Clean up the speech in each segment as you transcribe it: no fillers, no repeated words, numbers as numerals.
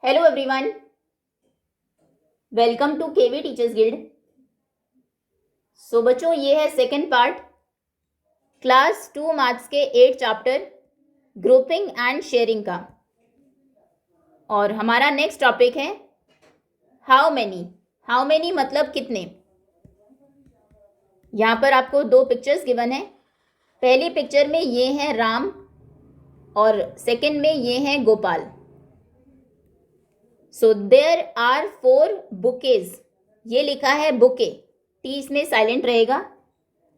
Hello everyone, welcome to KV teachers guild. So बच्चों, ये है सेकंड पार्ट क्लास 2 मैथ्स के 8 चैप्टर ग्रुपिंग एंड शेयरिंग का। और हमारा नेक्स्ट टॉपिक है हाउ मेनी। हाउ मेनी मतलब कितने। यहाँ पर आपको दो पिक्चर्स गिवन है। पहली पिक्चर में ये हैं राम और सेकंड में ये हैं Gopal. So there are 4 bouquets. ये लिखा है बुके, टी इसमें साइलेंट रहेगा।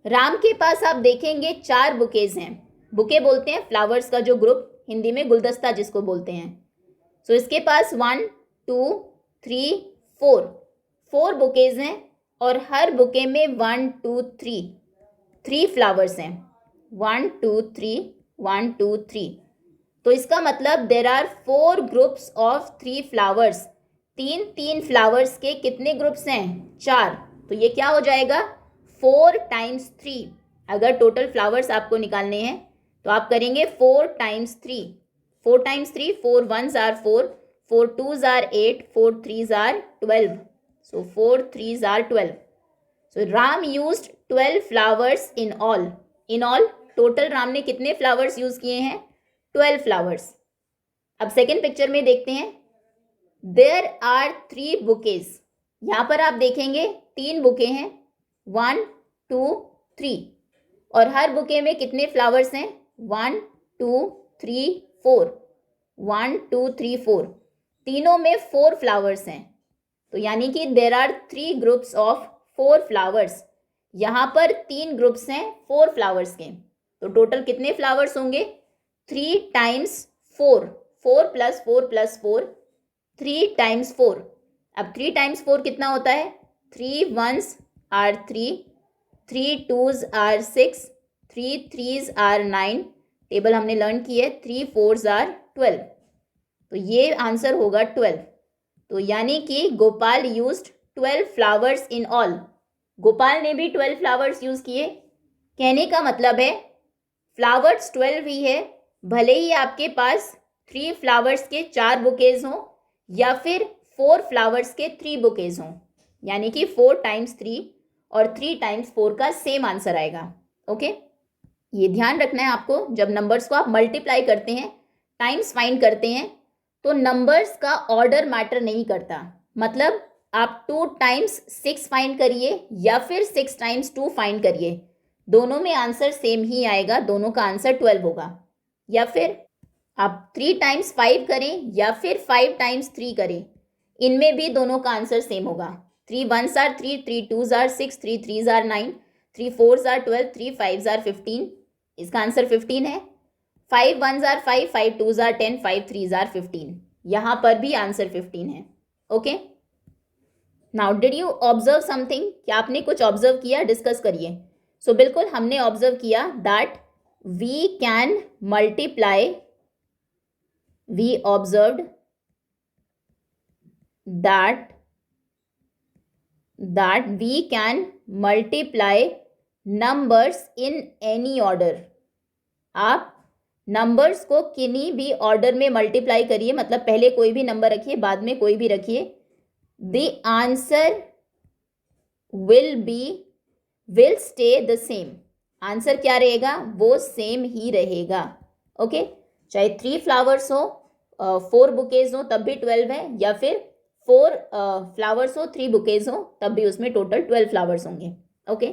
राम के पास आप देखेंगे 4 बुकेज हैं। बुके बोलते हैं फ्लावर्स का जो ग्रुप, हिंदी में गुलदस्ता जिसको बोलते हैं। सो इसके पास 1 2 3 4 बुकेज हैं और हर बुके में 1 2 3 फ्लावर्स हैं। 1 2 3 1 2 3। तो इसका मतलब there are 4 groups of 3 flowers. तीन फ्लावर्स के कितने ग्रुप्स हैं? 4। तो ये क्या हो जाएगा? 4 टाइम्स 3। अगर टोटल फ्लावर्स आपको निकालने हैं तो आप करेंगे 4 times 3। 4 times 3, 4 1s are 4, 4 2s are 8, 4 3s are 12। So 4 3s are 12। So Ram used 12 flowers in all. In all total Ram ने कितने फ्लावर्स यूज किए हैं? 12 फ्लावर्स। अब सेकेंड पिक्चर में देखते हैं। There are 3 bouquets. यहां पर आप देखेंगे 3 बुके हैं, 1 2 3। और हर बुके में कितने फ्लावर्स हैं? 1 2 3 4। 1 2 3 4। तीनों में 4 फ्लावर्स हैं। तो यानी कि there are 3 groups of 4 flowers. यहां पर 3 ग्रुप्स हैं 4 फ्लावर्स के। तो टोटल कितने फ्लावर्स होंगे? 3 टाइम्स 4, 4 प्लस 4 प्लस 4, 3 टाइम्स 4। अब 3 टाइम्स 4 कितना होता है? 3 1s are 3, 3 2s are 6, 3 3s are 9। Table हमने लर्न की है। 3 4s आर 12। तो ये आंसर होगा 12। तो यानी कि Gopal used 12 flowers in all. Gopal ने भी 12 फ्लावर्स यूज किए। कहने का मतलब है फ्लावर्स 12 ही है, भले ही आपके पास 3 फ्लावर्स के 4 बुकेज हों या फिर 4 फ्लावर्स के 3 बुकेज हों। यानी कि 4 टाइम्स 3 और 3 टाइम्स 4 का सेम आंसर आएगा। ओके, ये ध्यान रखना है आपको। जब नंबर्स को आप मल्टीप्लाई करते हैं, टाइम्स फाइंड करते हैं, तो नंबर्स का ऑर्डर मैटर नहीं करता। मतलब आप 2 टाइम्स 6 फाइंड करिए या फिर 6 टाइम्स 2 फाइंड करिए, दोनों में आंसर सेम ही आएगा। दोनों का आंसर 12 होगा। या फिर आप 3 टाइम्स 5 करें या फिर 5 टाइम्स 3 करें, इनमें भी दोनों का आंसर सेम होगा। 3 1s are 3, 3 2s are 6, 3 3s are 9, 3 4s are 12, 3 5s are 15। इसका आंसर 15 है। 5 1s are 5, 5 2s are 10, 5 3s are 15। यहां पर भी आंसर 15 है। Okay, now did you observe something? क्या आपने कुछ ऑब्जर्व किया? डिस्कस करिए। सो बिल्कुल हमने ऑब्जर्व किया that we can multiply, we observed that we can multiply numbers in any order। आप नंबर्स को किन्हीं भी ऑर्डर में मल्टीप्लाई करिए, मतलब पहले कोई भी नंबर रखिए, बाद में कोई भी रखिए। The answer will stay the same. Answer क्या रहेगा? वो सेम ही रहेगा। ओके, चाहे 3 फ्लावर्स हो, 4 बुकेज हो तब भी 12 है, या फिर 4 फ्लावर्स हो 3 बुकेज हो तब भी उसमें टोटल 12 फ्लावर्स होंगे। Okay,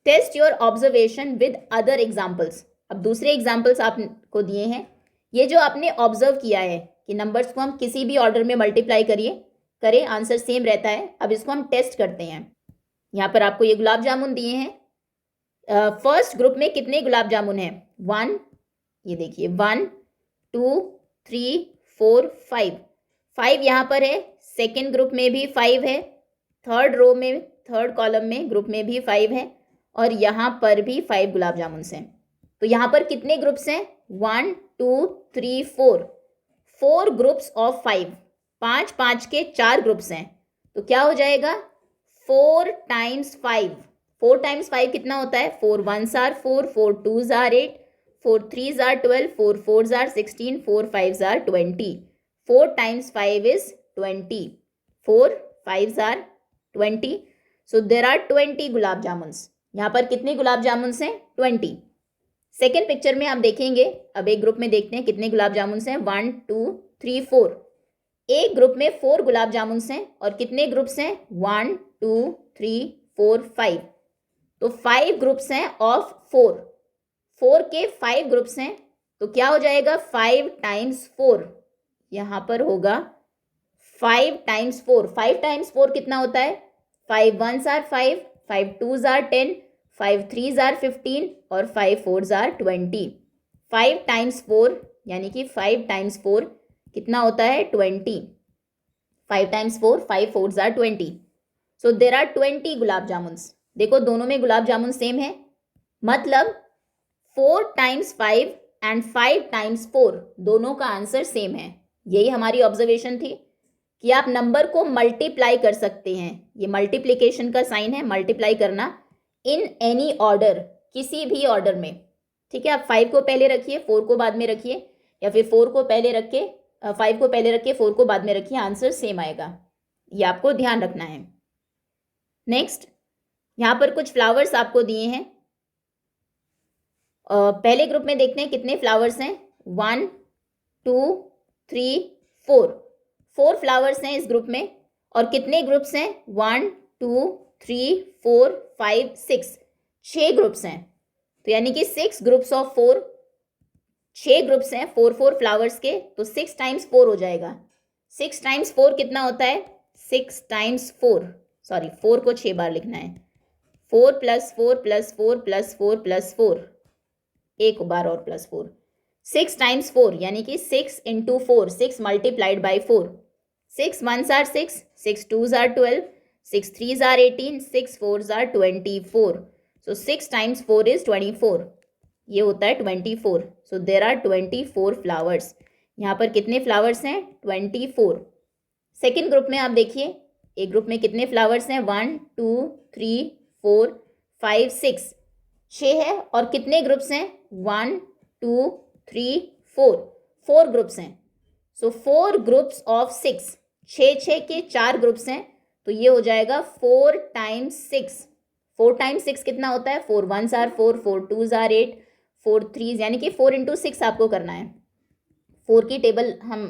test your observation with other examples. अब दूसरे एग्जाम्पल्स आपको दिए हैं। ये जो आपने ऑब्जर्व किया है कि नंबर्स को हम किसी भी ऑर्डर में मल्टीप्लाई करें, आंसर सेम रहता है। अब इसको हम टेस्ट करते हैं। यहाँ पर आपको ये गुलाब जामुन दिए हैं। फर्स्ट ग्रुप में कितने गुलाब जामुन हैं? 1, ये देखिए 1 2 3 4 5। 5 यहाँ पर है। सेकेंड ग्रुप में भी 5 है। थर्ड रो में, थर्ड कॉलम में ग्रुप में भी 5 है। और यहाँ पर भी 5 गुलाब जामुन हैं। तो यहाँ पर कितने ग्रुप्स हैं? 1 2 3 4 ग्रुप्स ऑफ 5। 5 5 के 4 ग्रुप्स हैं। तो क्या हो जाएगा? 4 टाइम्स 5। 4 टाइम्स 5 कितना होता है? 4 1s are 4, 4 2s are 8, 4 3s are 12, 4 4s are 16, 4 5s are 20। 4 times 5 is 20. 4 5s are 20. So there are 20 gulab jamuns. यहाँ पर कितने गुलाब जामुन्स हैं? 20. सेकेंड पिक्चर में आप देखेंगे, अब एक ग्रुप में देखते हैं कितने गुलाब जामुन्स हैं. 1 2 3 4. एक ग्रुप में 4 गुलाब जामुन्स हैं और कितने ग्रुप्स हैं? 1 2 3 4 5. तो 5 ग्रुप्स हैं ऑफ 4. 4 के 5 ग्रुप्स हैं, तो क्या हो जाएगा? 5 टाइम्स 4. यहाँ पर होगा 5 टाइम्स 4. 5 टाइम्स 4 कितना होता है? 5 1s are 5, 5 2s are 10, 5 3s are 15 और 5 4s are 20. 5 टाइम्स 4 यानी कि 5 टाइम्स 4 कितना होता है? 20. 5 times 4, 5 4s are 20. So there are 20 gulab jamuns. देखो दोनों में गुलाब जामुन सेम है, मतलब 4 टाइम्स 5 एंड 5 टाइम्स 4 दोनों का आंसर सेम है. यही हमारी ऑब्जर्वेशन थी कि आप नंबर को मल्टीप्लाई कर सकते हैं. ये मल्टीप्लिकेशन का साइन है, मल्टीप्लाई करना इन एनी ऑर्डर, किसी भी ऑर्डर में. ठीक है, आप 5 को पहले रखिए, 4 को बाद में रखिए, या फिर 4 को पहले रख के 5 को पहले रखिए, 4 को बाद में रखिए, आंसर सेम आएगा. ये आपको ध्यान रखना है. नेक्स्ट, यहाँ पर कुछ फ्लावर्स आपको दिए हैं. पहले ग्रुप में देखते हैं कितने फ्लावर्स हैं. 1 2 3 4. 4 फ्लावर्स हैं इस ग्रुप में. और कितने ग्रुप्स हैं? 1 2 3 4 5 6. 6 ग्रुप्स हैं. तो यानी कि 6 ग्रुप्स ऑफ 4. 6 ग्रुप्स हैं 4 4 फ्लावर्स के, तो 6 टाइम्स 4 हो जाएगा. 6 टाइम्स 4 कितना होता है? 6 टाइम्स 4, सॉरी 4 को 6 बार लिखना है. 4 + 4 + 4 + 4 + 4, एक बार और +4. 6 टाइम्स 4 यानी कि 6 × 4, 6 multiplied by 4. 6 1s are 6, 6 2s are 12, 6 3s are 18, 6 4s are 24. So 6 times 4 is 24. ये होता है 24. So there are 24 flowers. यहाँ पर कितने फ्लावर्स हैं? 24. सेकेंड ग्रुप में आप देखिए, एक ग्रुप में कितने फ्लावर्स हैं? 1 2 3 4 5 6. 6 है. और कितने ग्रुप्स हैं? 1 2 3 4. 4 ग्रुप्स हैं. सो 4 ग्रुप्स ऑफ 6. 6 के 4 ग्रुप्स हैं, तो ये हो जाएगा 4 टाइम्स 6. 4 टाइम्स 6 कितना होता है? 4 1s are 4, 4 2s are 8, 4 3s, यानी कि 4 × 6 आपको करना है. 4 की टेबल हम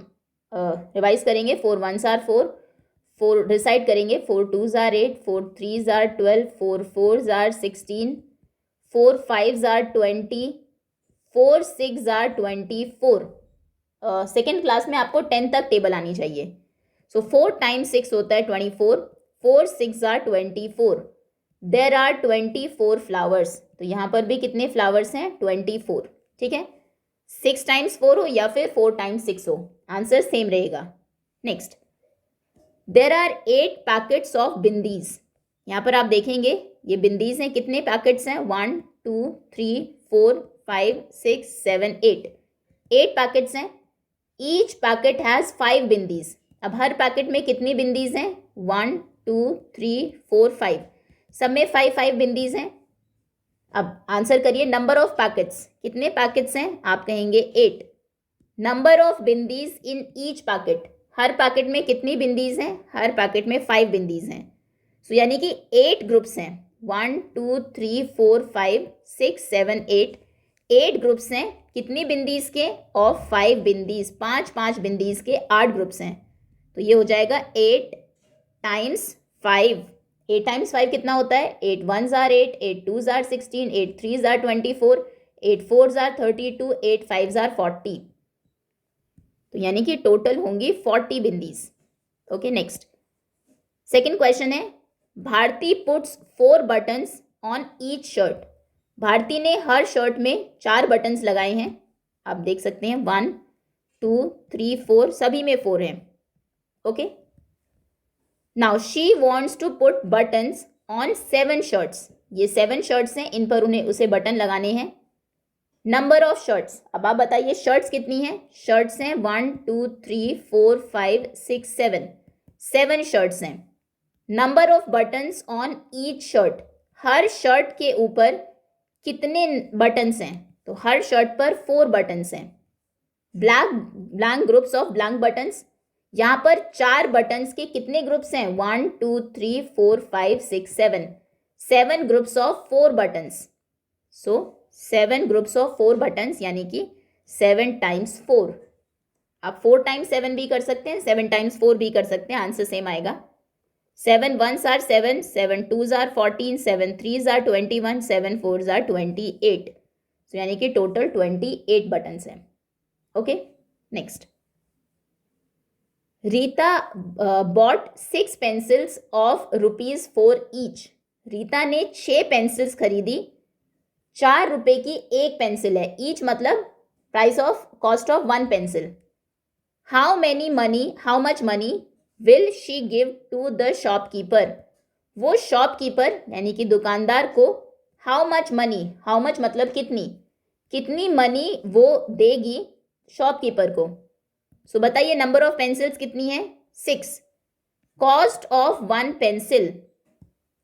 रिवाइज करेंगे. 4 1s are 4, 4 डिसाइड करेंगे. 4 2s are 8, 4 3s are 12, 4 4s are 16, 4 5s are 20, 4 6s are 24. Second class में आपको 10 तक टेबल आनी चाहिए. सो 4 टाइम्स 6 होता है 24, 4 6s are 24. There are 24 flowers. तो यहाँ पर भी कितने फ्लावर्स हैं? 24. ठीक है, 6 टाइम्स 4 हो या फिर 4 टाइम्स 6 हो, आंसर सेम रहेगा. Next, there are 8 packets of bindis. यहाँ पर आप देखेंगे ये बिंदीज हैं. कितने पैकेट्स हैं? 1 2 3 4 5 6 7 8. 8 पैकेट्स हैं. Each packet has 5 bindis. अब हर पैकेट में कितनी बिंदीज हैं? 1 2 3 4 5. सब में 5 5 बिंदीज हैं. अब आंसर करिए. नंबर ऑफ पैकेट्स, कितने पैकेट्स हैं? आप कहेंगे 8. Number of bindis in each packet, her packet में कितनी बिंदीज हैं? हर पैकेट में 5 बिंदीज हैं. सो यानी कि 8 ग्रुप्स हैं. 1 2 3 4 5 6 7 8. 8 ग्रुप्स हैं. कितनी बिंदीज के? ऑफ 5 बिंदीज. 5 5 बिंदीज के 8 ग्रुप्स हैं. तो ये हो जाएगा 8 टाइम्स 5. 8 टाइम्स 5 कितना होता है? 8 1s are 8, 8 2s are 16, 8 3s are 24, 8 4s are 32, 8 5s are 40. तो यानी कि टोटल होंगी 40 bindis. Okay, next second question है. Bharti puts 4 buttons on each shirt. Bharti ने हर शर्ट में 4 बटन्स लगाए हैं. आप देख सकते हैं 1 2 3 4, सभी में 4 हैं. Okay, now she wants to put buttons on 7 shirts. ये 7 शर्ट्स हैं, इन पर उसे बटन लगाने हैं. नंबर ऑफ शर्ट्स, अब आप बताइए शर्ट्स कितनी हैं? शर्ट्स हैं 1 2 3 4 5 6 7. 7 शर्ट्स हैं. Number of buttons on each shirt, her shirt के ऊपर कितने बटन्स हैं? तो हर शर्ट पर 4 बटन्स हैं. Blank groups of blank buttons, यहाँ पर 4 बटन्स के कितने ग्रुप्स हैं? 1 2 3 4 5 6 7, 7 groups of 4 buttons. So 7 groups of 4 buttons यानी कि 7 टाइम्स 4। आप 4 टाइम्स 7 भी कर सकते हैं, 7 टाइम्स 4 भी कर सकते हैं, आंसर सेम आएगा। 7 1s are 7, 7 2s are 14, 7 3s are 21, 7 4s are 28। सो यानी कि टोटल 28 बटन्स हैं। Okay, next. Rita bought 6 pencils of ₹4 each. Rita ने 6 पेंसिल्स खरीदी, 4 रुपए की एक पेंसिल है, ईच मतलब price of cost of 1 pencil. How much money will she give to the shopkeeper. वो शॉपकीपर यानी कि दुकानदार को हाउ मच मतलब कितनी मनी वो देगी शॉपकीपर को। सो बताइए नंबर ऑफ पेंसिल्स कितनी है? 6। कॉस्ट ऑफ 1 पेंसिल,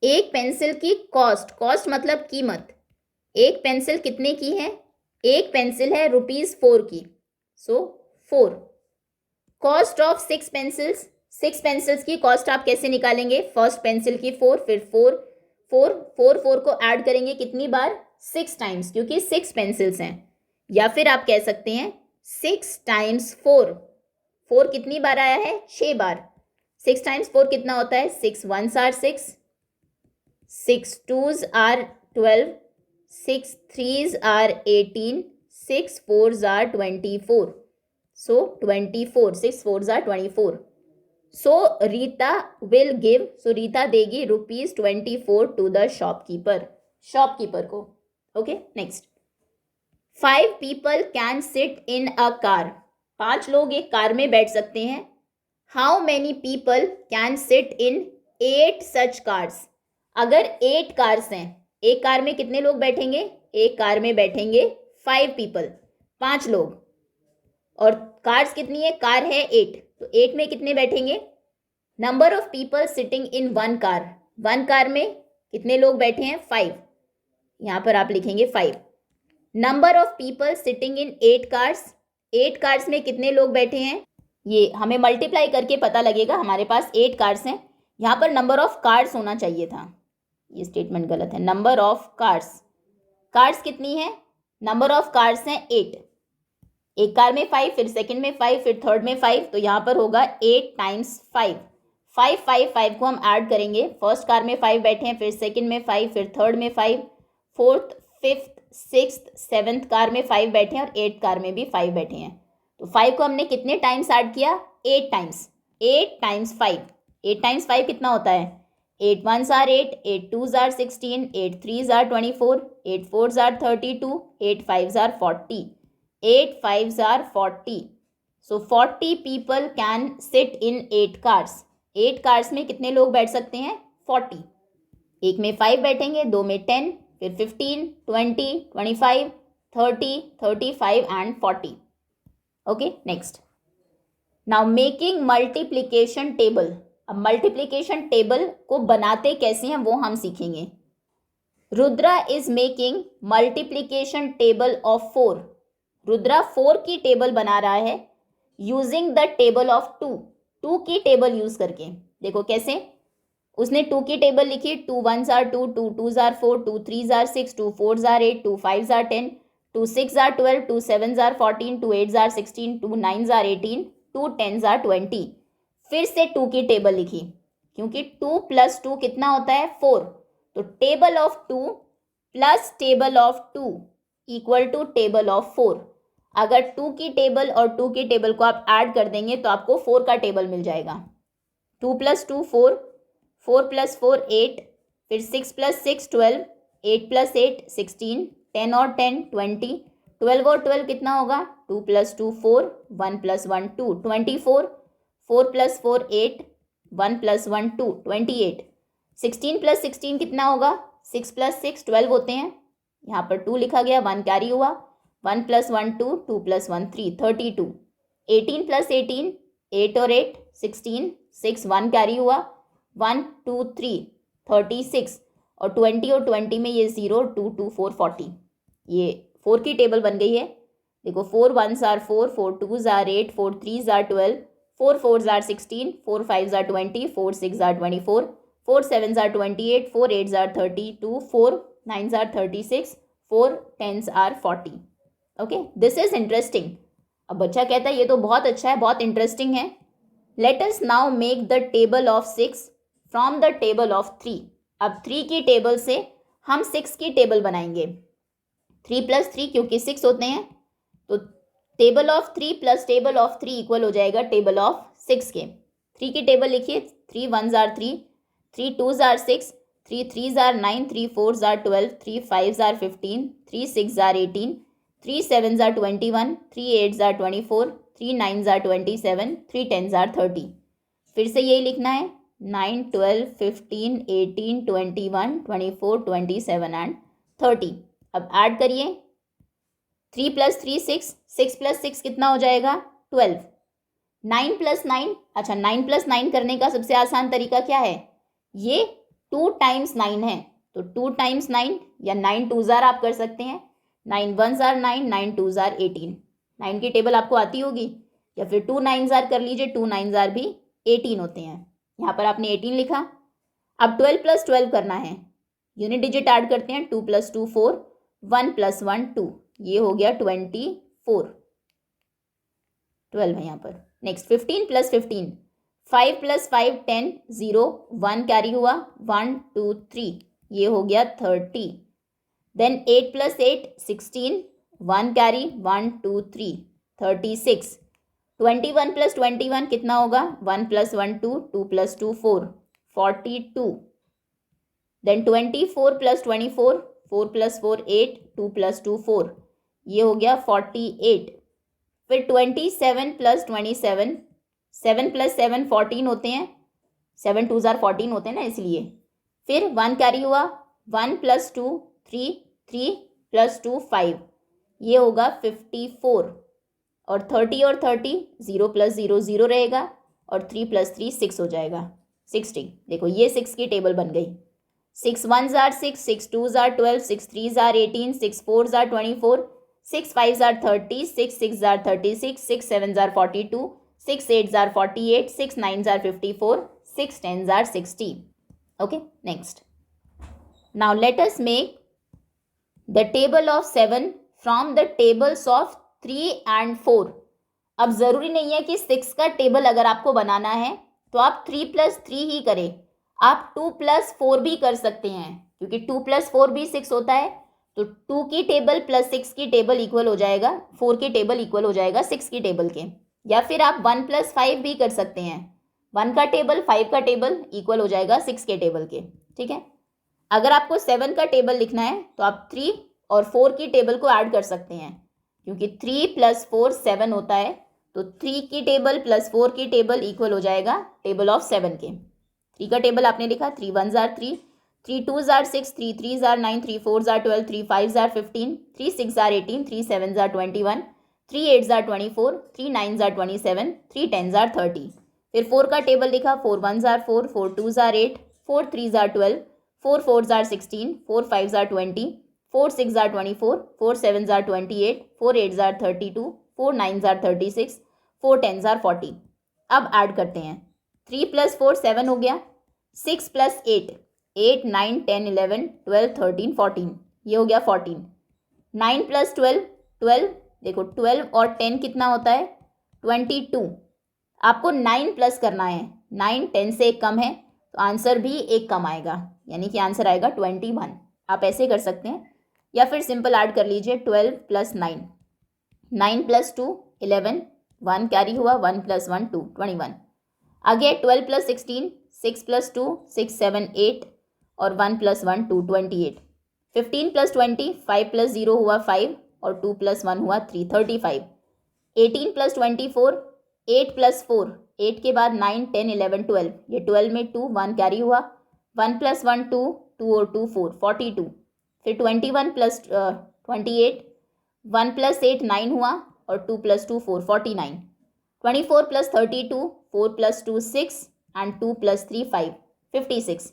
एक पेंसिल की कॉस्ट मतलब कीमत। एक पेंसिल कितने की है? एक पेंसिल है ₹4 की, सो 4। कॉस्ट ऑफ 6 पेंसिल्स, 6 पेंसिल्स की कॉस्ट आप कैसे निकालेंगे? फर्स्ट पेंसिल की 4, फिर 4 को ऐड करेंगे कितनी बार? 6 टाइम्स, क्योंकि 6 पेंसिल्स हैं। या फिर आप कह सकते हैं 6 टाइम्स 4। 4 कितनी बार आया है? 6 बार। 6 टाइम्स 4 कितना होता है? 6 1s are 6, 6 2s are 12, 6 3s are 18, 6 4s are 24। So 24, 6 4s are 24. So Rita will give, so Rita देगी ₹24 to the शॉपकीपर को। Okay, next. 5 people can sit in a car. 5 लोग एक कार में बैठ सकते हैं। How many people can sit in 8 such cars? अगर 8 cars हैं, एक कार में कितने लोग बैठेंगे? एक कार में बैठेंगे 5 people, 5 लोग। और कार्स कितनी है? कार है 8, तो 8 में कितने बैठेंगे? Number of people sitting in 1 car, 1 car में कितने लोग बैठे हैं? 5, यहाँ पर आप लिखेंगे 5। Number of people sitting in 8 cars, 8 cars में कितने लोग बैठे हैं? ये हमें मल्टीप्लाई करके पता लगेगा, हमारे पास 8 कार्स हैं, यहाँ पर नंबर ऑफ कार्स होना चाहिए था, ये स्टेटमेंट गलत है। नंबर ऑफ कार्स कितनी है? नंबर ऑफ कार्स हैं 8। एक कार में 5, फिर सेकंड में 5, फिर थर्ड में 5, तो यहाँ पर होगा 8 टाइम्स 5। 5 को हम ऐड करेंगे, फर्स्ट कार में 5 बैठे हैं, फिर सेकंड में 5, फिर थर्ड में 5, fourth, fifth, sixth, seventh car में 5 बैठे हैं और 8 कार में भी 5 बैठे हैं। तो 5 को हमने कितने टाइम्स ऐड किया? 8 टाइम्स। 8 टाइम्स 5, 8 टाइम्स 5 कितना होता है? 8 1s are 8, 8 2s are 16, 8 3s are 24, 8 4s are 32, 8 5s are 40, 8 5s are 40। So 40 people can sit in 8 cars. 8 cars में कितने लोग बैठ सकते हैं? 40। एक में 5 बैठेंगे, दो में 10, फिर 15, 20, 25, 30, 35 and 40। Okay, next. Now making multiplication table. अब मल्टीप्लिकेशन टेबल को बनाते कैसे हैं वो हम सीखेंगे। Rudra is making multiplication table of 4। Rudra 4 की टेबल बना रहा है यूजिंग द टेबल ऑफ 2, 2 की टेबल यूज करके। देखो कैसे, उसने 2 की टेबल लिखी, 2 1s are 2, 2 2s are 4, 2 3s are 6, 2 4s are 8, 2 5s are 10, 2 6s are 12, 2 7s are 14, 2 8s are 16, 2 9s are 18, 2 10s are 20। फिर से 2 की टेबल लिखी, क्योंकि 2 + 2 कितना होता है? 4। तो table of 2 plus table of 2 equal to table of 4। अगर 2 की टेबल और 2 की टेबल को आप ऐड कर देंगे तो आपको 4 का टेबल मिल जाएगा। 2 + 2 4, 4 + 4 8, फिर 6 + 6 12, 8 + 8 16, 10 और 10 20, 12 और 12 कितना होगा? 2 + 2 4, 1 + 1 2, 24, 4 + 4 8, 1 + 1 2, 28, 16 + 16 कितना होगा? 6 + 6 12 होते हैं, यहाँ पर 2 लिखा गया, 1 कैरी हुआ, 1 + 1 2, 2 + 1 3, 32, 18 + 18 8 और 8 16, 6 1 कैरी हुआ, 1 2 3 36, और 20 और 20 में ये 0 2 2 4 40। ये 4 की टेबल बन गई है। देखो 4 1s are 4, 4 2s are 8, 4 3s are 12, 4 4s are 16, 4 5s are 20, 4 6 are 24, 4 7s are 28, 4 8s are 32, 4 9s are 36, 4 10s are 40. Okay, this is interesting. अब बच्चा कहता है ये तो बहुत अच्छा है, बहुत इंटरेस्टिंग है. Let us now make the table of 6 from the table of 3. अब 3 की टेबल से हम 6 की टेबल बनाएंगे. 3 + 3 क्योंकि 6 होते हैं, तो table of 3 plus table of 3 equal हो जाएगा टेबल ऑफ 6 के. 3 की टेबल लिखिए. 3 1s are 3, 3 2s are 6, 3 3s are 9, 3 4s are 12, 3 5s are 15, 3 6s are 18, 3 7s are 21, 3 8s are 24, 3 9s are 27, 3 10s are 30. फिर से यही लिखना है. 9 12 15 18 21 24 27 एंड 30. अब ऐड करिए. 3 + 3 6, 6 + 6 कितना हो जाएगा? 12. 9 + 9, अच्छा 9 + 9 करने का सबसे आसान तरीका क्या है? ये 2 × 9 है, तो 2 × 9 या 9 2s आर आप कर सकते हैं. 9 1s आर 9, 9 2s आर 18. 9 की टेबल आपको आती होगी, या फिर 2 9s आर कर लीजिए. 2 9s आर भी 18 होते हैं. यहाँ पर आपने 18 लिखा. अब 12 + 12 करना है. यूनिट डिजिट ऐड करते हैं. 2 + 2 4, 1 + 1 2. ये हो गया 24. 12 है यहाँ पर. नेक्स्ट 15 + 15, 5 + 5 10, 0 1 कैरी हुआ. 1 2 3, ये हो गया 30. Then 8 + 8 16, 1 carry. 1 2 3 36. 21 + 21 कितना होगा? 1 + 1 2, 2 + 2 4, 42. देन 24 + 24, 4 + 4 8, 2 + 2 4, ये हो गया 48. फिर 27 + 27, 7 + 7 14 होते हैं. 7 2s आर 14 होते हैं ना, इसलिए. फिर 1 कैरी हुआ. 1 + 2 3, 3 + 2 5, ये होगा 54. और 30 और 30, 0 + 0 0 रहेगा, और 3 + 3 6 हो जाएगा. 60. देखो ये 6 की टेबल बन गई. 6 1s are 6, 6 2s are 12, 6 3s are 18, 6 4s are 24, 6 5s are 30, 6 6s are 36, 6 7s are 42, 6 8s are 48, 6 9s are 54, 6 10s are 60. Okay, next. Now let us make the table of 7 from the tables of 3 and 4. अब ज़रूरी नहीं है कि 6 का table अगर आपको बनाना है तो आप 3 + 3 ही करें. आप 2 + 4 भी कर सकते हैं, क्योंकि 2 + 4 भी 6 होता है. तो 2 की टेबल प्लस 6 की टेबल इक्वल हो जाएगा, 4 की टेबल इक्वल हो जाएगा 6 की टेबल के. या फिर आप 1 + 5 भी कर सकते हैं. 1 का टेबल 5 का टेबल इक्वल हो जाएगा 6 के टेबल के. ठीक है. अगर आपको 7 का टेबल लिखना है तो आप 3 और 4 की टेबल को ऐड कर सकते हैं, क्योंकि 3 + 4 7 होता है. तो 3 की टेबल प्लस 4 की टेबल इक्वल हो जाएगा टेबल ऑफ 7 के. 3 का टेबल आपने लिखा. 3 1s are 3, 3 2s are 6, 3 3s are 9, 3 4s are 12, 3 5s are 15, 3 6s are 18, 3 7s are 21, 3 8s are 24, 3 9s are 27, 3 10s are 30. फिर 4 का टेबल लिखा. 4 1s are 4, 4 2s are 8, 4 3s are 12, 4 4s are 16, 4 5s are 20, 4 6s are 24, 4 7s are 28, 4 8s are 32, 4 9s are 36, 4 10s are 40. अब add करते हैं. 3 + 4 7 हो गया. 6 + 8 8 9 10 11 12 13 14, ये हो गया 14. 9 + 12 12. देखो 12 और 10 कितना होता है? 22. आपको 9 प्लस करना है. 9 10 से एक कम है, तो आंसर भी एक कम आएगा, यानी कि आंसर आएगा 21. आप ऐसे कर सकते हैं, या फिर सिंपल ऐड कर लीजिए. 12 + 9, 9 + 2 11, 1 कैरी हुआ. 1 + 1 2, 21. आगे 12 + 16, 6 + 2 6 7 8, और 1 + 1 2, 28. 15 + 20, 5 + 0 हुआ 5, और 2 + 1 हुआ 3, 35. 18 + 24, 8 + 4, 8 के बाद 9 10 11 12, ये 12 में 2 1 कैरी हुआ. 1 + 1 2, 2 और 2 4, 42. फिर 21 + 28, 1 + 8 9 हुआ, और 2 + 2 4, 49. 24 + 32, 4 + 2 6, and 2 + 3 5, 56.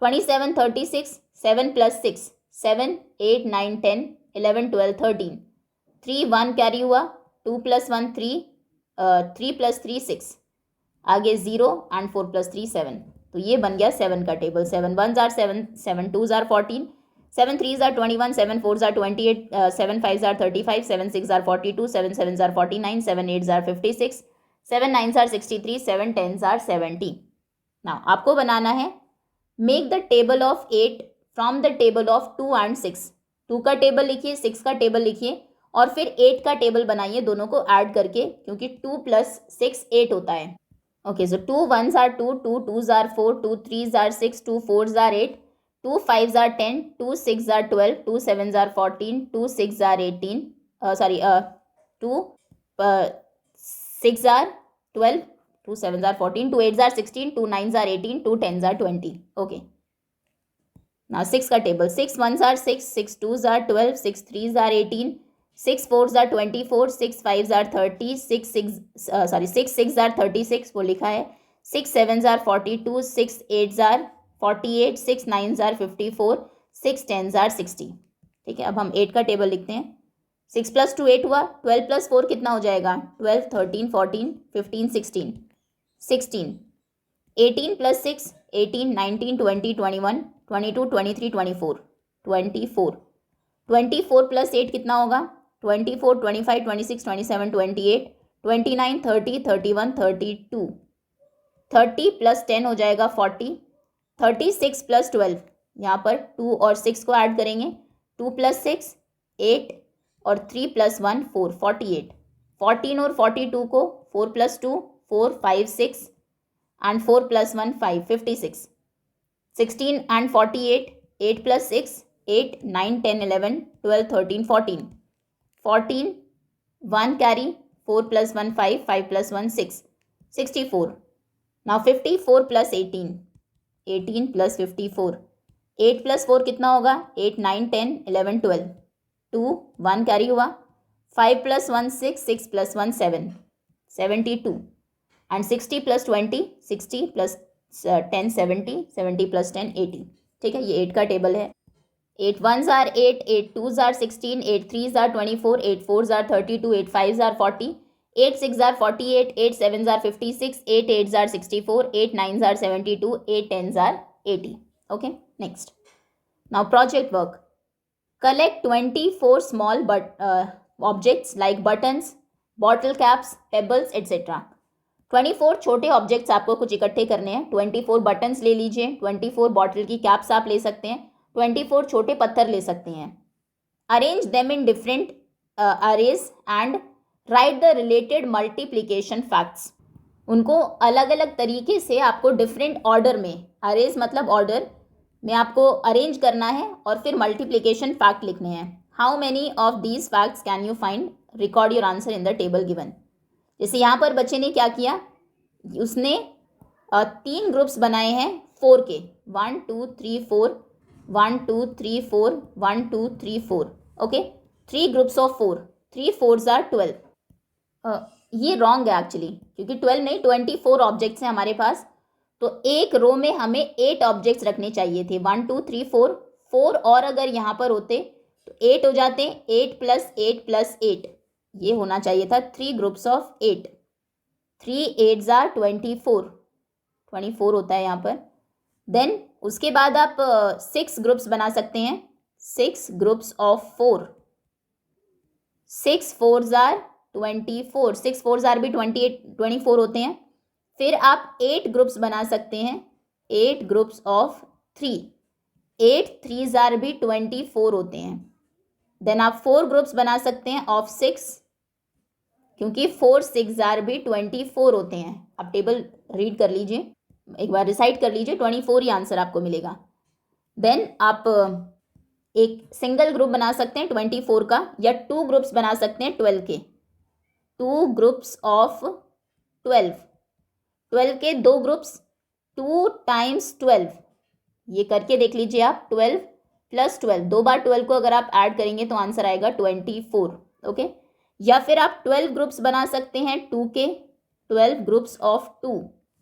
27 36, 7 + 6 7 8 9 10 11 12 13. 3 1 कैरी हुआ, 2 + 1 3, 3 + 3 6, आगे 0 एंड 4 + 3 7। तो ये बन गया 7 का table. 7 1s are 7, 7 2s are 14, 7 3s are 21, 7 4s are 28, 7 5s are 35, 7 6s are 42, 7 7s are 49, 7 8s are 56, 7 9s are 63, 7 10s are 70। Now आपको बनाना है make the table of 8 from the table of 2 and 6। 2 का table लिखिए, 6 का table लिखिए और फिर 8 का table बनाइए दोनों को ऐड करके, क्योंकि 2 + 6 8 होता है। Okay, so 2 1s are 2, 2 2s are 4, 2 3s are 6, 2 4s are 8, 2 5s are 10, 2 6s are 12, 2 7s are 14, 2 6s are 18, 2 6s are 12, 2 7s are 14, 2 8s are 16, 2 9s are 18, 2 10s are 20। Okay, now 6 का table, 6 1s are 6, 6 2s are 12, 6 3s are 18, 6 4s are 24, 6 5s are 30, 6 6s are 36 वो लिखा है, 6 7s are 42, 6 8s are 48, 6 9s are 54, 6 10s are 60। ठीक है, अब हम 8 का table लिखते हैं। 6 + 2 8 हुआ, 12 + 4 कितना हो जाएगा, 12 13 14 15 16 16, 18 + 6 18, 19 20 21 22 23 24 24, 24 + 8 कितना होगा, 24 25 26 27 28 29 30 31 32, 30 + 10 हो जाएगा 40, 36 + 12, यहाँ पर 2 और 6 को ऐड करेंगे, 2 + 6 8 और 3 + 1 4, 48, 14 और 42 को 4 + 2 4 5 6 and 4 + 1 5, 56, 16 and 48, 8 + 6 8 9 10 11 12 13 14, 14 1 carry, 4 + 1 5, 5 + 1 6, 64। now 54 + 18, 18 + 54, 8 + 4 कितना होगा, 8 9 10 11 12, 2 1 कैरी हुआ, 5 + 1 6, 6 + 1 7, 72 and 60 + 20 60 + 10 70, 70 + 10 80। ठीक है, ये 8 का टेबल है। 8 1s are 8, 8 2s are 16, 8 3s are 24, 8 4s are 32, 8 5s are 40, 8 6s are 48, 8 7s are 56, 8 8s are 64, 8 9s are 72, 8 10s are 80। okay, next, now project work, collect 24 small objects like buttons, bottle caps, pebbles etc। 24 छोटे objects आपको कुछ इकट्ठे करने हैं। 24 buttons ले लीजिए, 24 bottle की caps आप ले सकते हैं, 24 छोटे पत्थर ले सकते हैं। Arrange them in different arrays and right the related multiplication facts. उनको अलग अलग तरीके से आपको डिफरेंट ऑर्डर में, अरेज मतलब ऑर्डर में आपको अरेंज करना है और फिर मल्टीप्लीकेशन फैक्ट लिखने हैं। How many of these facts can you find, record your answer in the table given. जैसे यहाँ पर बच्चे ने क्या किया, उसने 3 ग्रुप्स बनाए हैं 4 के, 1 2 3 4, 1 2 3 4, 1 2 3 4। Okay, 3 groups of 4, 3 4s are 12। ये रॉन्ग है एक्चुअली, क्योंकि 12 नहीं 24 ऑब्जेक्ट्स हैं हमारे पास, तो एक रो में हमें 8 ऑब्जेक्ट्स रखने चाहिए थे, 1 2 3 4, 4 और अगर यहाँ पर होते तो 8 हो जाते, 8 + 8 + 8, ये होना चाहिए था 3 ग्रुप्स ऑफ 8, 3 8s are 24, 24 होता है यहाँ पर। देन उसके बाद आप 6 ग्रुप्स बना सकते हैं, 6 groups of 4, 6 4s are 24, 6 4s are भी 28 24 होते हैं। फिर आप 8 ग्रुप्स बना सकते हैं, 8 ग्रुप्स ऑफ 3, 8 3s are भी 24 होते हैं। देन आप 4 ग्रुप्स बना सकते हैं ऑफ 6, क्योंकि 4 6s are भी 24 होते हैं। आप टेबल रीड कर लीजिए, एक बार रिसाइट कर लीजिए, 24 ही आंसर आपको मिलेगा। देन आप एक सिंगल ग्रुप बना सकते हैं 24 का, या 2 ग्रुप्स बना सकते हैं 12 के, 2 ग्रुप्स ऑफ 12, 12 के 2 ग्रुप्स, 2 × 12, ये करके देख लीजिए आप, 12 + 12, 2 बार 12 को अगर आप ऐड करेंगे तो आंसर आएगा 24। ओके, या फिर आप 12 ग्रुप्स बना सकते हैं 2 के, 12 ग्रुप्स ऑफ 2,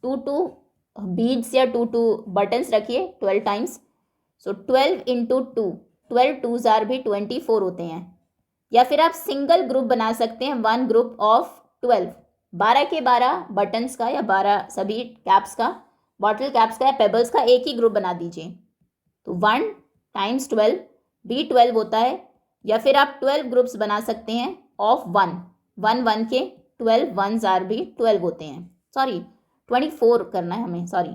2 2 बीड्स या 2 2 बटन्स रखिए 12 टाइम्स, सो 12 × 2, 12 2s are भी 24 होते हैं। या फिर आप सिंगल ग्रुप बना सकते हैं, 1 ग्रुप ऑफ 12, 12 के 12 बटन्स का या 12 सभी कैप्स का, बॉटल कैप्स का या पेबल्स का एक ही ग्रुप बना दीजिए। तो 1 टाइम्स 12 भी 12 होता है, या फिर आप 12 ग्रुप्स बना सकते हैं ऑफ 1, 1 के 12 1s आर भी 12 होते हैं, सॉरी 24 करना है हमें, sorry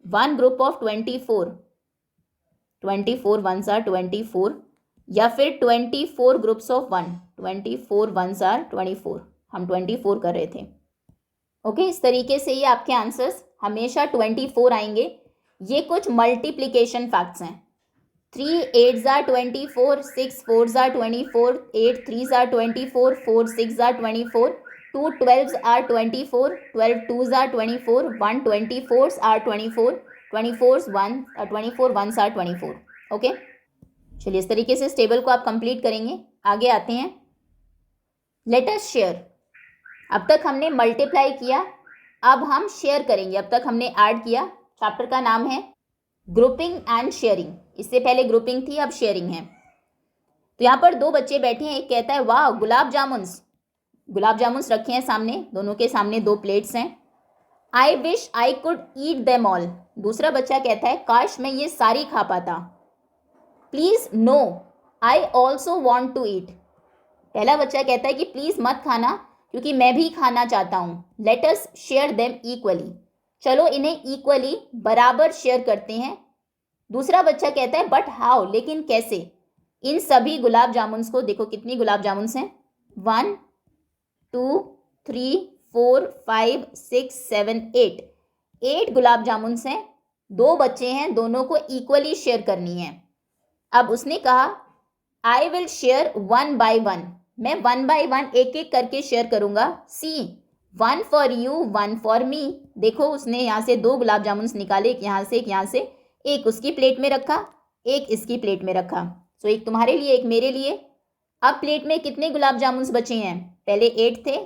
1 group of 24 1s are 24, या फिर 24 ग्रुप्स ऑफ 1, 24 1s आर 24, हम 24 कर रहे थे। ओके, इस तरीके से ये आपके आंसर्स हमेशा 24 आएंगे। ये कुछ मल्टीप्लिकेशन फैक्ट्स हैं। 3 8s are 24, 6 4s are 24, 8 3s are 24, 4 6s are 24, 2 12s are 24, 12 2s are 24, 1 24s are 24, 24 1s are 24। Okay, चलिए इस तरीके से इस टेबल को आप कंप्लीट करेंगे। आगे आते हैं, लेट अस शेयर। अब तक हमने मल्टीप्लाई किया, अब हम शेयर करेंगे। अब तक हमने ऐड किया। चैप्टर का नाम है ग्रुपिंग एंड शेयरिंग। इससे पहले ग्रुपिंग थी, अब शेयरिंग है। तो यहाँ पर 2 बच्चे बैठे हैं। एक कहता है वाह गुलाब जामुन्स रखे हैं सामने, दोनों के सामने 2 प्लेट्स हैं। I wish I could eat them all. दूसरा बच्चा कहता है काश मैं ये सारी खा पाता। Please no I also want to eat. पहला बच्चा कहता है कि प्लीज मत खाना क्योंकि मैं भी खाना चाहता हूँ। Late us share them equally. चलो इन्हें इक्वली बराबर शेयर करते हैं। दूसरा बच्चा कहता है बट हाउ, लेकिन कैसे। इन सभी गुलाब जामुन्स को देखो, कितनी गुलाब जामुन्स हैं, 1 2 3 4 5 6 7 8 गुलाब जामुन्स हैं। 2 बच्चे हैं, दोनों को इक्वली शेयर करनी है। अब उसने कहा आई विल शेयर 1 by 1। मैं 1 by 1 एक एक करके शेयर करूंगा। सी 1 फॉर यू 1 फॉर मी। देखो उसने यहाँ से 2 गुलाब जामुन्स निकाले, एक यहाँ से एक यहाँ से, एक उसकी प्लेट में रखा, एक इसकी प्लेट में रखा। सो एक तुम्हारे लिए एक मेरे लिए। अब प्लेट में कितने गुलाब जामुन्स बचे हैं, पहले 8 थे,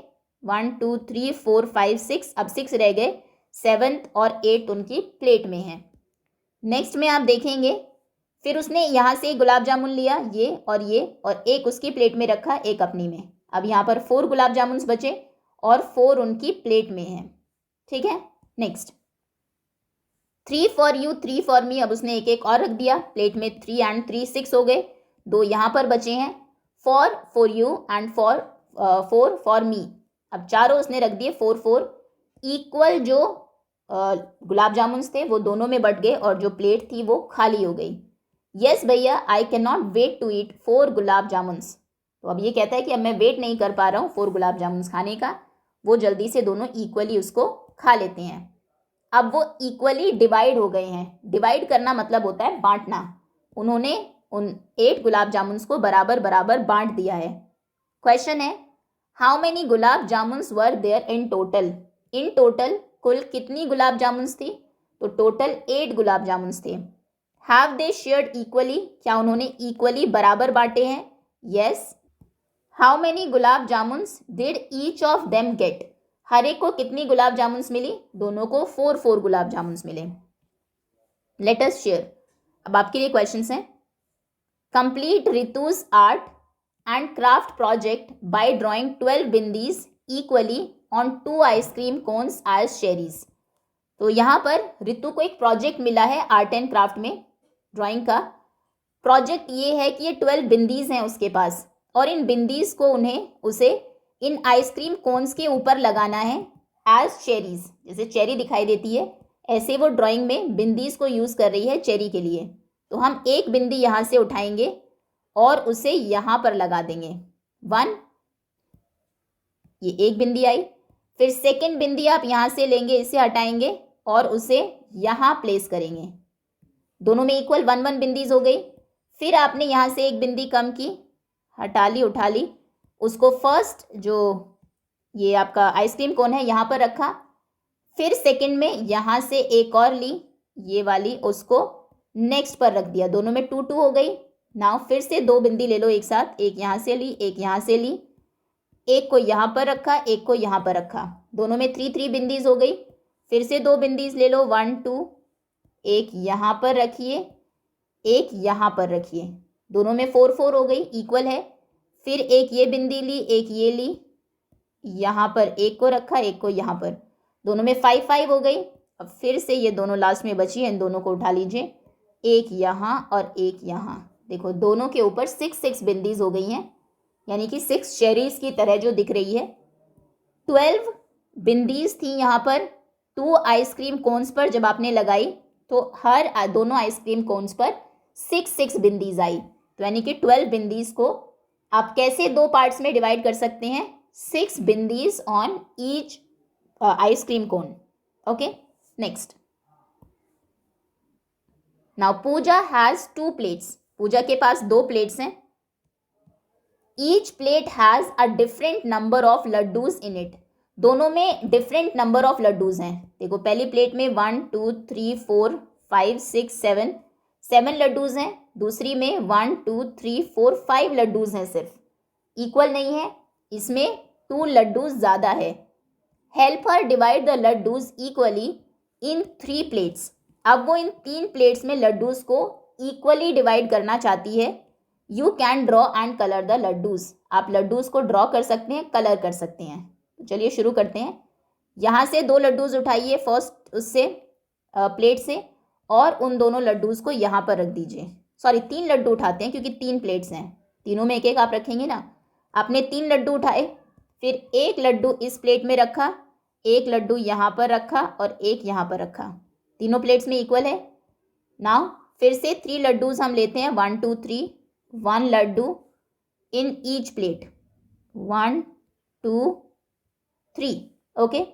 1 2 3 4 5 6, अब 6 रह गए, 7th और 8th उनकी प्लेट में है। नेक्स्ट में आप देखेंगे फिर उसने यहाँ से गुलाब जामुन लिया, ये, और एक उसकी प्लेट में रखा, एक अपनी में। अब यहाँ पर 4 गुलाब जामुन बचे और 4 उनकी प्लेट में है। ठीक है, next 3 for you 3 for me. अब उसने एक एक और रख दिया प्लेट में, 3 and 3 6 हो गए, 2 यहाँ पर बचे हैं, 4 for you and 4 for me. अब चारों उसने रख दिए 4 4 इक्वल। जो गुलाब जामुन थे वो दोनों में बट गए और जो प्लेट थी वो खाली हो गई। यस भैया I can not wait to eat 4 gulab jamuns. तो अब ये कहता है कि अब मैं वेट नहीं कर पा रहा हूँ 4 गुलाब जामुन्स खाने का। वो जल्दी से दोनों इक्वली उसको खा लेते हैं। अब वो इक्वली डिवाइड हो गए हैं। डिवाइड करना मतलब होता है बांटना। उन्होंने उन 8 गुलाब जामुन्स को बराबर बराबर बांट दिया है। क्वेश्चन है how many gulab jamuns were there in total. In total कुल कितनी गुलाब जामुन्स थी, तो टोटल 8 गुलाब जामुन्स थे। हैव दे शेयर्ड इक्वली, क्या उन्होंने इक्वली बराबर बांटे हैं, yes. How many gulab jamuns did each of them get. हर एक को कितनी गुलाब जामुन्स मिली, दोनों को 4 4 गुलाब जामुन्स मिले। Let us share. अब आपके लिए क्वेश्चंस हैं। Complete Ritu's art and craft project by drawing 12 bindis equally on 2 ice cream cones as Sherry's. तो यहाँ पर रितु को एक प्रोजेक्ट मिला है आर्ट एंड क्राफ्ट में, ड्राइंग का। प्रोजेक्ट ये है कि ये 12 बिंदीज हैं उसके पास और इन बिंदीज को उसे इन आइसक्रीम कोन्स के ऊपर लगाना है एज चेरीज। जैसे चेरी दिखाई देती है ऐसे वो ड्राइंग में बिंदीज को यूज़ कर रही है चेरी के लिए। तो हम एक बिंदी यहाँ से उठाएंगे और उसे यहाँ पर लगा देंगे, 1, ये एक बिंदी आई। फिर सेकंड बिंदी आप यहाँ से लेंगे, इसे हटाएंगे और उसे यहाँ प्लेस करेंगे। दोनों में इक्वल 1 1 बिंदीज हो गई। फिर आपने यहाँ से एक बिंदी कम की, हटा ली, उठा ली, उसको फर्स्ट जो ये आपका आइसक्रीम कोन है यहाँ पर रखा। फिर सेकंड में यहाँ से एक और ली, ये वाली, उसको नेक्स्ट पर रख दिया। दोनों में 2 2 हो गई। नाउ फिर से 2 बिंदी ले लो एक साथ, एक यहाँ से ली, एक यहाँ से ली, एक को यहाँ पर रखा, एक को यहाँ पर रखा। दोनों में 3 3 बिंदीज हो गई। फिर से 2 बिंदीज ले लो, 1 2, एक यहाँ पर रखिए, एक यहाँ पर रखिए। दोनों में 4 4 हो गई, इक्वल है। फिर एक ये बिंदी ली, एक ये ली, यहाँ पर एक को रखा, एक को यहाँ पर, दोनों में 5 5 हो गई। अब फिर से ये दोनों लास्ट में बची हैं, इन दोनों को उठा लीजिए, एक यहाँ और एक यहाँ। देखो दोनों के ऊपर 6 6 बिंदीज हो गई हैं, यानी कि 6 चेरीज की तरह जो दिख रही है। 12 बिंदीज थी यहाँ पर 2 आइसक्रीम कोन्स पर, जब आपने लगाई तो हर दोनों आइसक्रीम कोन्स पर 6 6 बिंदीज आई। तो यानी कि 12 बिंदीज को आप कैसे दो पार्ट्स में डिवाइड कर सकते हैं, 6 bindis on each ice cream cone. Okay, next. Now Pooja has 2 plates. Pooja के पास 2 प्लेट्स हैं। Each plate has a different number of laddoos in it. दोनों में डिफरेंट नंबर ऑफ लड्डूज हैं। देखो पहली प्लेट में 1 2 3 4 5 6 7 7 लड्डूज हैं, दूसरी में 1 2 3 4 5 लड्डूज हैं। सिर्फ इक्वल नहीं है, इसमें 2 लड्डूज ज़्यादा है। Help her divide the laddoos equally in 3 plates. अब वो इन 3 प्लेट्स में लड्डूज को इक्वली डिवाइड करना चाहती है। You can draw and colour the laddoos. आप लड्डूज को ड्रॉ कर सकते हैं, कलर कर सकते हैं। तो चलिए शुरू करते हैं। यहाँ से 2 लड्डूज उठाइए फर्स्ट उससे प्लेट से, और उन दोनों लड्डूज को यहाँ पर रख दीजिए। सॉरी 3 लड्डू उठाते हैं क्योंकि 3 प्लेट्स हैं, तीनों में एक एक आप रखेंगे ना। आपने 3 लड्डू उठाए, फिर एक लड्डू इस प्लेट में रखा, एक लड्डू यहाँ पर रखा और एक यहाँ पर रखा। तीनों प्लेट्स में इक्वल है। नाउ फिर से 3 लड्डूज हम लेते हैं, 1 2 3, 1 laddu in each plate, 1 2 3। Okay,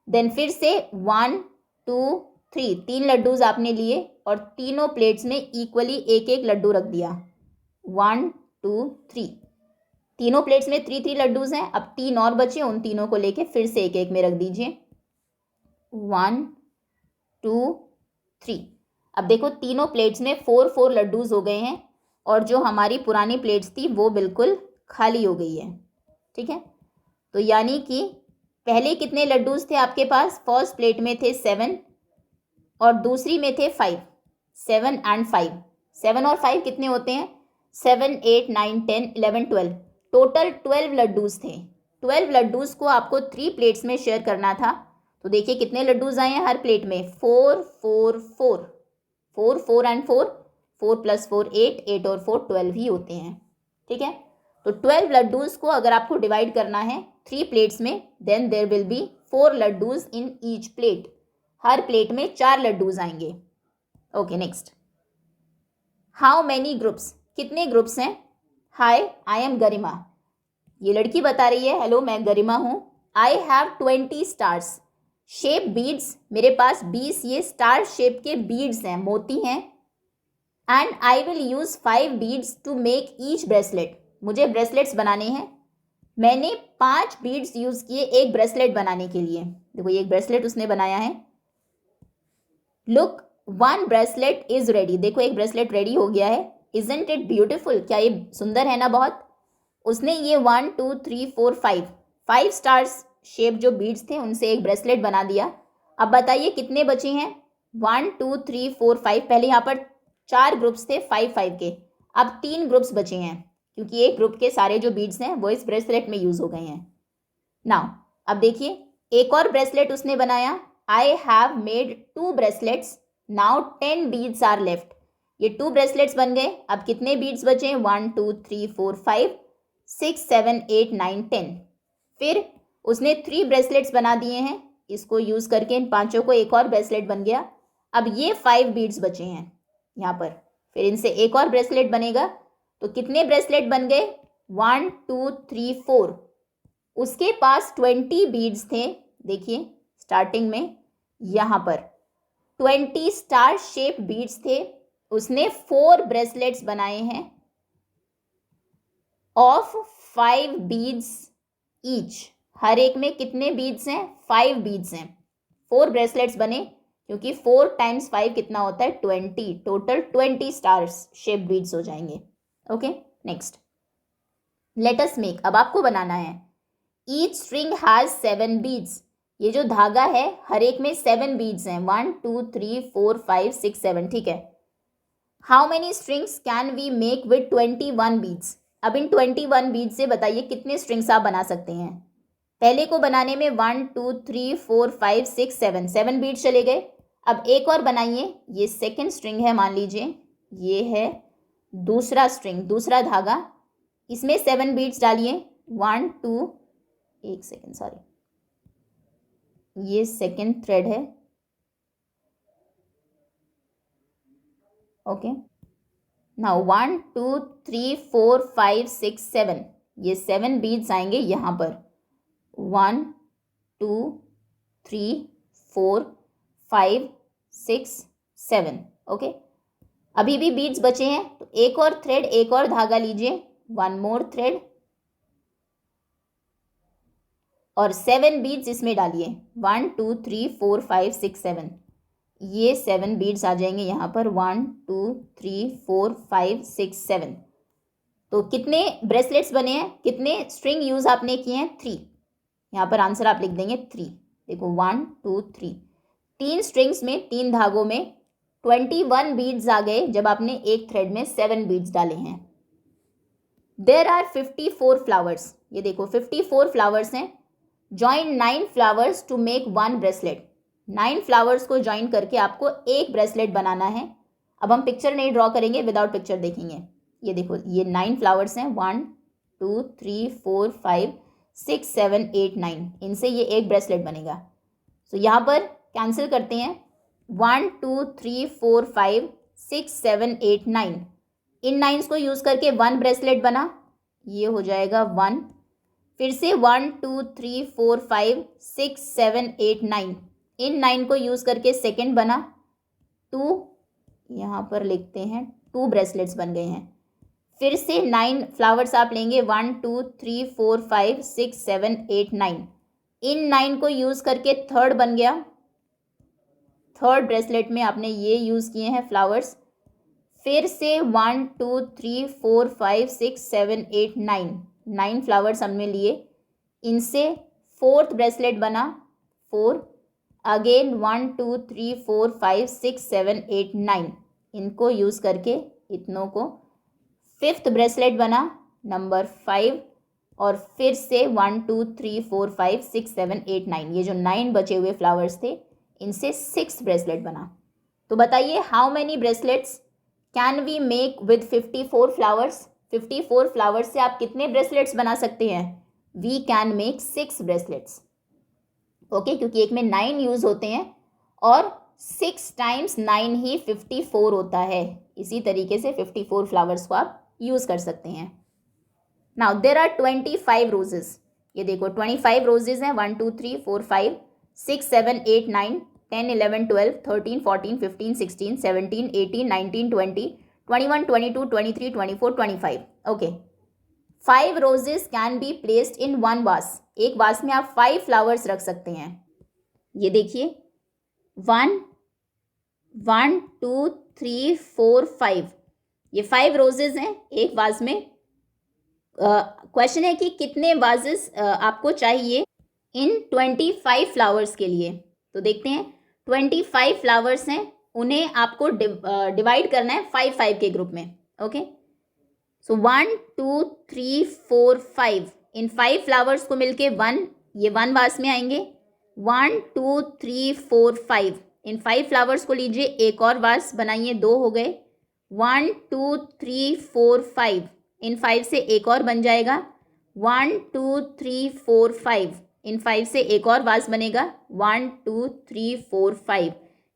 then फिर से 1 2 3, 3 लड्डूज आपने लिए और तीनों प्लेट्स में इक्वली एक एक लड्डू रख दिया, 1 2 3। तीनों प्लेट्स में 3 3 लड्डूज हैं। अब 3 और बचे, उन तीनों को लेके फिर से एक एक में रख दीजिए, 1 2 3। अब देखो तीनों प्लेट्स में 4 4 लड्डूज हो गए हैं, और जो हमारी पुरानी प्लेट्स थी वो बिल्कुल खाली हो गई है। ठीक है, तो यानी कि पहले कितने लड्डूज थे आपके पास, फर्स्ट प्लेट में थे 7 और दूसरी में थे 5, 7 एंड 5। 7 और 5 कितने होते हैं, 7 8 9 10 11 12, टोटल 12 लड्डूज थे। 12 लड्डूज को आपको 3 प्लेट्स में शेयर करना था। तो देखिए कितने लड्डूज आए हैं हर प्लेट में, 4 4 4 4 4 एंड 4, 4 + 4 8, 8 और 4 12 ही होते हैं। ठीक है, तो 12 लड्डूज को अगर आपको डिवाइड करना है 3 प्लेट्स में, then there will be 4 laddus in each plate. हर प्लेट में 4 लड्डूज आएंगे। Okay, next. How many groups, कितने ग्रुप्स हैं। हाय आई एम गरिमा, ये लड़की बता रही है, हेलो मैं गरिमा हूँ। I have 20 stars shape beads, मेरे पास 20 ये स्टार शेप के बीड्स हैं, मोती हैं। And I will use 5 beads to make each bracelet, मुझे ब्रेसलेट्स बनाने हैं। मैंने 5 बीड्स यूज़ किए एक ब्रेसलेट बनाने के लिए। देखो ये एक ब्रेसलेट उसने बनाया है। लुक 1 ब्रेसलेट इज़ रेडी, देखो एक ब्रेसलेट रेडी हो गया है। इजंट इट ब्यूटिफुल, क्या ये सुंदर है ना बहुत। उसने ये 1 2 3 4 5 स्टार्स शेप जो बीड्स थे उनसे एक ब्रेसलेट बना दिया। अब बताइए कितने बचे हैं, 1 2 3 4 5। पहले यहाँ पर 4 ग्रुप्स थे 5 5 के, अब 3 ग्रुप्स बचे हैं क्योंकि एक ग्रुप के सारे जो बीड्स हैं वो इस ब्रेसलेट में यूज़ हो गए हैं। नाउ अब देखिए एक और ब्रेसलेट उसने बनाया। I have made 2 bracelets, now 10 beads are left. ये 2 ब्रेसलेट्स बन गए। अब कितने बीड्स बचे, 1 2 3 4 5 6 7 8 9 10। फिर उसने 3 ब्रेसलेट्स बना दिए हैं, इसको यूज़ करके इन 5 को एक और ब्रेसलेट बन गया। अब ये 5 बीड्स बचे हैं यहाँ पर, फिर इनसे एक और ब्रेसलेट बनेगा। तो कितने ब्रेसलेट बन गए, 1 2 3 4। उसके पास 20 बीड्स थे, देखिए स्टार्टिंग में यहाँ पर 20 स्टार शेप बीड्स थे। उसने 4 ब्रेसलेट्स बनाए हैं ऑफ 5 बीड्स ईच। हर एक में कितने बीड्स हैं, 5 बीड्स हैं। 4 ब्रेसलेट्स बने क्योंकि 4 × 5 कितना होता है, 20। टोटल 20 स्टार्स शेप बीड्स हो जाएंगे। Okay, next. Let us make, अब आपको बनाना है। ईच स्ट्रिंग हैज 7 बीड्स, ये जो धागा है हर एक में 7 बीड्स हैं, 1 2 3 4 5 6 7। ठीक है, how many strings can we make with 21 beads, अब इन 21 बीड से बताइए कितने स्ट्रिंग्स आप बना सकते हैं। पहले को बनाने में 1 2 3 4 5 6 7 बीड चले गए। अब एक और बनाइए, ये सेकेंड स्ट्रिंग है, मान लीजिए ये है दूसरा स्ट्रिंग, दूसरा धागा, इसमें 7 बीड्स डालिए। 1 2, एक सेकेंड सॉरी, ये सेकेंड थ्रेड है, ओके। नाउ 1 2 3 4 5 6 7, ये 7 बीड्स आएंगे यहाँ पर। 1 2 3 4 5 6 7, ओके। अभी भी बीड्स बचे हैं तो एक और थ्रेड, एक और धागा लीजिए, 1 मोर थ्रेड और 7 बीड्स इसमें डालिए। 1 2 3 4 5 6 7, ये 7 बीड्स आ जाएंगे यहाँ पर। 1 2 3 4 5 6 7। तो कितने ब्रेसलेट्स बने हैं, कितने स्ट्रिंग यूज आपने किए हैं? 3। यहाँ पर आंसर आप लिख देंगे 3। देखो 1 2 3, 3 स्ट्रिंग्स में, 3 धागों में 21 बीड्स आ गए जब आपने एक थ्रेड में 7 बीड्स डाले हैं। देयर आर 54 फ्लावर्स, ये देखो 54 फ्लावर्स हैं। Join 9 flowers to make 1 bracelet. 9 flowers को ज्वाइन करके आपको एक ब्रेसलेट बनाना है। अब हम पिक्चर नहीं ड्रॉ करेंगे, विदाउट पिक्चर देखेंगे। ये देखो ये 9 फ्लावर्स हैं, 1 2 3 4 5 6 7 8 9, इनसे ये एक ब्रेसलेट बनेगा। तो यहाँ पर कैंसिल करते हैं। 1 2 3 4 5 6 7 8 9, इन 9s को यूज़ करके 1 ब्रेसलेट बना, ये हो जाएगा 1। फिर से 1 2 3 4 5 6 7 8 9, इन 9 को यूज़ करके सेकेंड बना, 2, यहाँ पर लिखते हैं 2 ब्रेसलेट्स बन गए हैं। फिर से 9 फ्लावर्स आप लेंगे, 1 2 3 4 5 6 7 8 9, इन 9 को यूज़ करके थर्ड बन गया। थर्ड ब्रेसलेट में आपने ये यूज़ किए हैं फ्लावर्स। फिर से 1 2 3 4 5 6 7 8 9, 9 फ्लावर्स हमने लिए, इनसे फोर्थ ब्रेसलेट बना, 4। अगेन 1 2 3 4 5 6 7 8 9, इनको यूज़ करके इतनों को फिफ्थ ब्रेसलेट बना, नंबर 5। और फिर से 1 2 3 4 5 6 7 8 9, ये जो 9 बचे हुए फ्लावर्स थे इनसे 6 ब्रेसलेट बना। तो बताइए how many bracelets can we make with 54 flowers? 54 flowers से आप कितने ब्रेसलेट्स बना सकते हैं? We can make 6 bracelets, okay, क्योंकि एक में 9 यूज़ होते हैं और 6 टाइम्स 9 ही 54 होता है। इसी तरीके से 54 फ्लावर्स को आप यूज़ कर सकते हैं। नाउ देर आर 25 रोजेस, ये देखो 25 रोजेस हैं, 1 2 3 4 5 6 7 8 9 10 11 12 13 14 15 16 17 18 19 20 21 22 23 24 25, okay. 5 roses can be placed in 1 वास, एक वास में आप 5 फ्लावर्स रख सकते हैं। ये देखिए 1 1 2 3 4 5, ये 5 रोजेस हैं एक वाज में। क्वेश्चन है कि कितने वाजेस आपको चाहिए इन 25 फ्लावर्स के लिए। तो देखते हैं 25 फ्लावर्स हैं, उन्हें आपको डिवाइड करना है 5 के ग्रुप में, ओके। सो 1 2 3 4 5, इन 5 फ्लावर्स को मिलके 1, ये 1 वास में आएंगे। 1 2 3 4 5, इन 5 फ्लावर्स को लीजिए, एक और वास बनाइए, 2 हो गए। 1 2 3 4 5, इन 5 से एक और बन जाएगा। 1 2 3 4 5, इन 5 से एक और वास बनेगा। 1 2 3 4 5,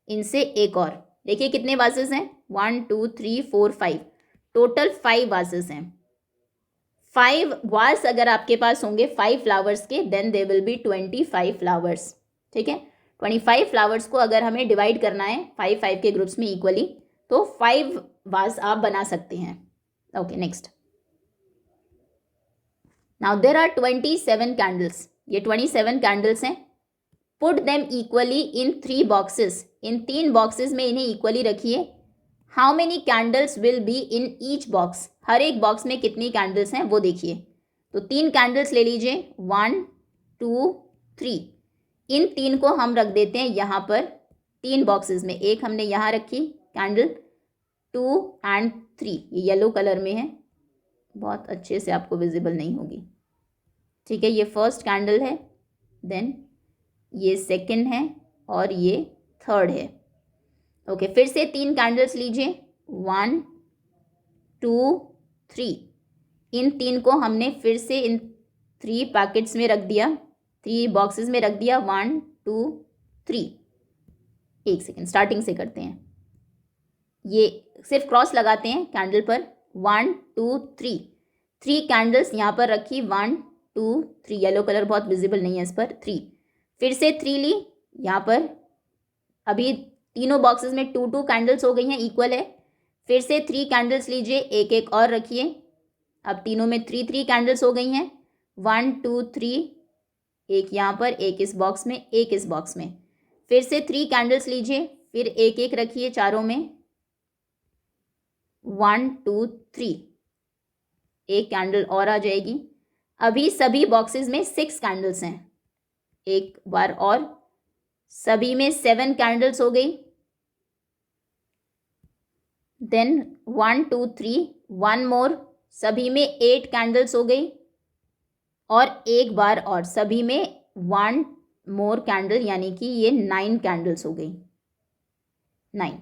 इनसे एक और। देखिए कितने वासेस हैं, 1 2 3 4 5, टोटल 5 वासेस हैं। 5 वास अगर आपके पास होंगे 5 फ्लावर्स के, then they will be 25 flowers, ठीक है। 25 फ्लावर्स को अगर हमें डिवाइड करना है 5 के ग्रुप्स में इक्वली, तो 5 वास आप बना सकते हैं, okay. Next, now there are 27 candles, ये 27 कैंडल्स हैं। Put them equally in 3 boxes, इन 3 बॉक्सेस में इन्हें इक्वली रखिए। How many candles will be in each box, हर एक बॉक्स में कितनी कैंडल्स हैं वो देखिए। तो 3 कैंडल्स ले लीजिए, 1 2 3, इन 3 को हम रख देते हैं यहाँ पर 3 बॉक्सेस में। एक हमने यहाँ रखी कैंडल, 2 एंड 3, ये येलो कलर में है, बहुत अच्छे से आपको विजिबल नहीं होगी, ठीक है। ये फर्स्ट कैंडल है, देन ये सेकंड है और ये थर्ड है। ओके, फिर से 3 कैंडल्स लीजिए, 1 2 3। इन 3 को हमने फिर से इन 3 पैकेट्स में रख दिया, 3 बॉक्सेस में रख दिया, 1 2 3। एक सेकेंड, स्टार्टिंग से करते हैं। ये सिर्फ क्रॉस लगाते हैं कैंडल पर, 1 2 3। 3 कैंडल्स यहाँ पर रखी, 1 2 3। येलो कलर बहुत विजिबल नहीं है इस पर, 3। फिर से 3 ली यहाँ पर, अभी तीनों बॉक्सेस में 2 2 कैंडल्स हो गई हैं, इक्वल है। फिर से 3 कैंडल्स लीजिए, एक एक और रखिए, अब तीनों में 3 3 कैंडल्स हो गई हैं, 1 2 3। एक यहाँ पर, एक इस बॉक्स में, एक इस बॉक्स में। फिर से 3 कैंडल्स लीजिए, फिर एक एक रखिए चारों में, 1 2 3। एक कैंडल और आ जाएगी। अभी सभी बॉक्सेस में 6 कैंडल्स हैं, एक बार और, सभी में 7 कैंडल्स हो गई। देन 1 2 3, 1 मोर, सभी में 8 कैंडल्स हो गई। और एक बार और, सभी में 1 मोर कैंडल, यानी कि ये 9 कैंडल्स हो गई, 9।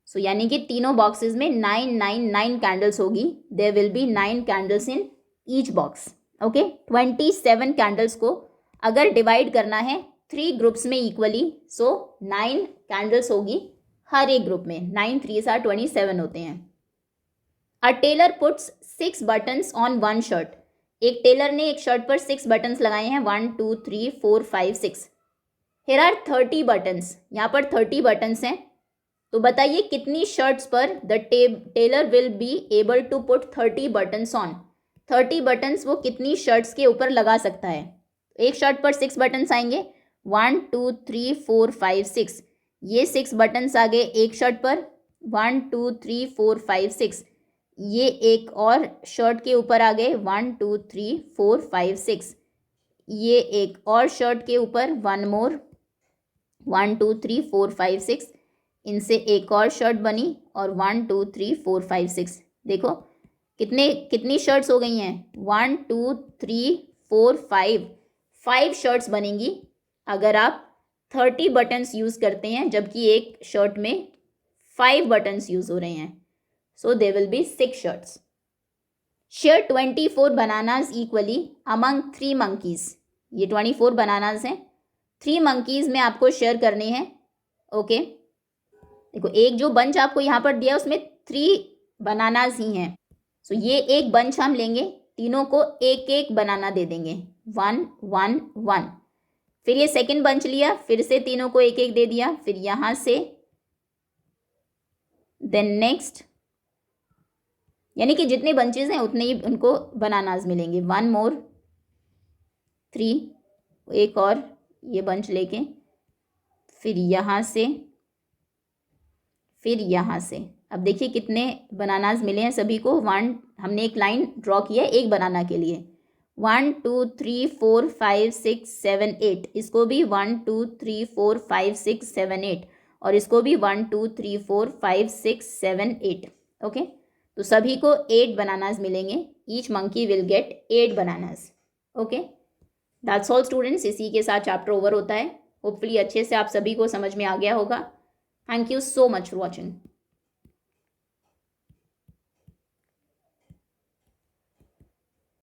सो यानी कि तीनों बॉक्सेस में 9 9 9 कैंडल्स होगी। There will be 9 candles in each box. Okay, 27 candles को अगर डिवाइड करना है 3 ग्रुप्स में इक्वली, सो 9 कैंडल्स होगी हर एक ग्रुप में। 9 3s are 27 होते हैं। A tailor puts 6 buttons on 1 shirt. एक टेलर ने एक शर्ट पर 6 बटन्स लगाए हैं, 1 2 3 4 5 6। हियर आर 30 बटन्स, यहाँ पर 30 बटन्स हैं। तो बताइए कितनी शर्ट्स पर the tailor will be able to put 30 buttons on. 30 buttons वो कितनी शर्ट्स के ऊपर लगा सकता है। एक शर्ट पर 6 बटन्स आएंगे, 1 2 3 4 5 6। ये 6 बटन्स आ गए एक शर्ट पर, 1 2 3 4 5 6। ये एक और शर्ट के ऊपर आ गए, 1 2 3 4 5 6। ये एक और शर्ट के ऊपर, 1 मोर, 1 2 3 4 5 6। इनसे एक और शर्ट बनी और 1 2 3 4 5 6। देखो कितनी शर्ट्स हो गई हैं, 1 2 3 4 5 शर्ट्स बनेंगी अगर आप 30 बटन्स यूज़ करते हैं, जबकि एक शर्ट में 5 बटन्स यूज़ हो रहे हैं। So they will be 6 shirts. Share 24 bananas equally among 3 monkeys. ये 24 बनानाज हैं, 3 मंकीज़ में आपको शेयर करने हैं। ओके, देखो एक जो बंच आपको यहाँ पर दिया उसमें 3 बनानाज ही हैं। सो ये एक बंच हम लेंगे, तीनों को एक एक बनाना दे देंगे, 1 1 1। फिर ये सेकंड बंच लिया, फिर से तीनों को एक एक दे दिया, फिर यहाँ से, देन नेक्स्ट, यानी कि जितने बंचेस हैं उतने ही उनको बनानाज मिलेंगे। 1 मोर 3, एक और ये बंच लेके, फिर यहाँ से, फिर यहाँ से। अब देखिए कितने बनानाज मिले हैं सभी को। 1, हमने एक लाइन ड्रॉ की है एक बनाना के लिए, 1 2 3 4 5 6 7 8। इसको भी 1 2 3 4 5 6 7 8, और इसको भी 1 2 3 4 5 6 7 8। ओके, तो सभी को 8 बनानाज मिलेंगे। Each monkey will get 8 bananas. Okay, that's all students. इसी के साथ चैप्टर ओवर होता है। होपफुली अच्छे से आप सभी को समझ में आ गया होगा। Thank you so much for watching.